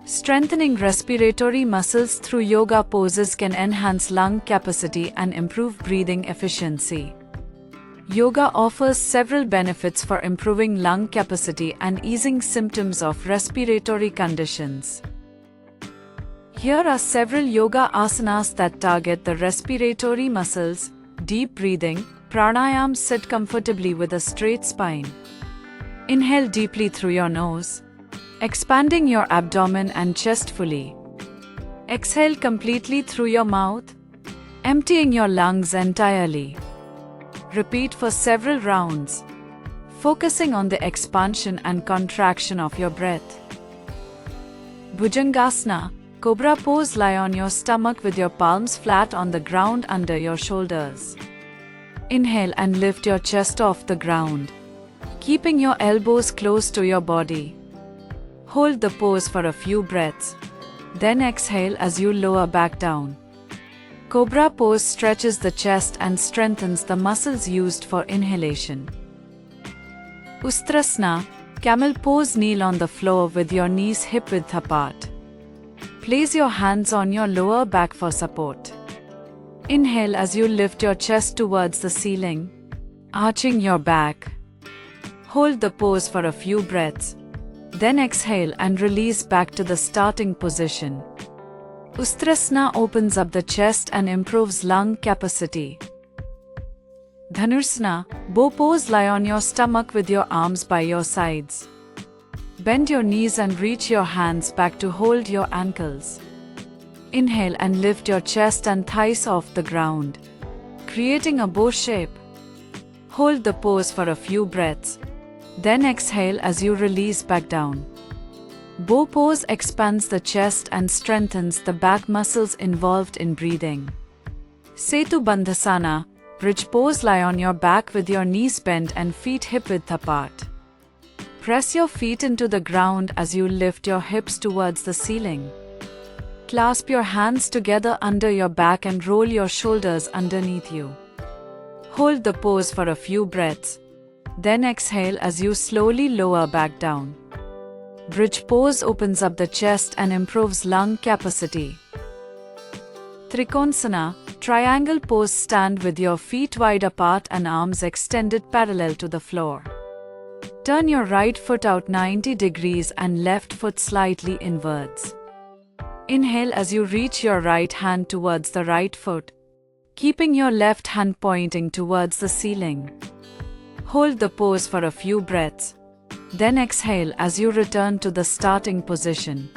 Strengthening respiratory muscles through yoga poses can enhance lung capacity and improve breathing efficiency. Yoga offers several benefits for improving lung capacity and easing symptoms of respiratory conditions. Here are several yoga asanas that target the respiratory muscles. Deep breathing, pranayam. Sit comfortably with a straight spine. Inhale deeply through your nose, expanding your abdomen and chest fully. Exhale completely through your mouth, emptying your lungs entirely. Repeat for several rounds, focusing on the expansion and contraction of your breath. Bhujangasana, cobra pose. Lie on your stomach with your palms flat on the ground under your shoulders. Inhale and lift your chest off the ground, keeping your elbows close to your body. Hold the pose for a few breaths, then exhale as you lower back down. Cobra pose stretches the chest and strengthens the muscles used for inhalation. Ustrasana, camel pose. Kneel on the floor with your knees hip-width apart. Place your hands on your lower back for support. Inhale as you lift your chest towards the ceiling, arching your back. Hold the pose for a few breaths, then exhale and release back to the starting position. Ustrasana opens up the chest and improves lung capacity. Dhanursana, bow pose. Lie on your stomach with your arms by your sides. Bend your knees and reach your hands back to hold your ankles. Inhale and lift your chest and thighs off the ground, creating a bow shape. Hold the pose for a few breaths, then exhale as you release back down. Bow pose expands the chest and strengthens the back muscles involved in breathing. Setu Bandhasana, bridge pose. Lie on your back with your knees bent and feet hip-width apart. Press your feet into the ground as you lift your hips towards the ceiling. Clasp your hands together under your back and roll your shoulders underneath you. Hold the pose for a few breaths, then exhale as you slowly lower back down. Bridge pose opens up the chest and improves lung capacity. Trikonasana, triangle pose. Stand with your feet wide apart and arms extended parallel to the floor. Turn your right foot out 90 degrees and left foot slightly inwards. Inhale as you reach your right hand towards the right foot, keeping your left hand pointing towards the ceiling. Hold the pose for a few breaths, then exhale as you return to the starting position.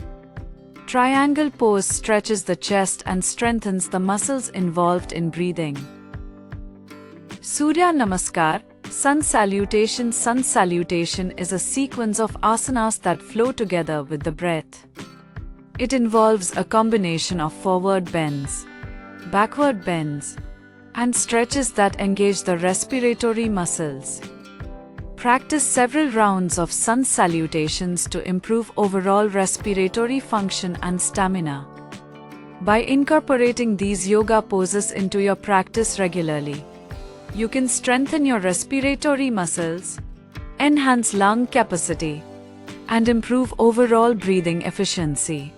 Triangle pose stretches the chest and strengthens the muscles involved in breathing. Surya Namaskar, Sun Salutation. Sun Salutation is a sequence of asanas that flow together with the breath. It involves a combination of forward bends, backward bends, and stretches that engage the respiratory muscles. Practice several rounds of sun salutations to improve overall respiratory function and stamina. By incorporating these yoga poses into your practice regularly, you can strengthen your respiratory muscles, enhance lung capacity, and improve overall breathing efficiency.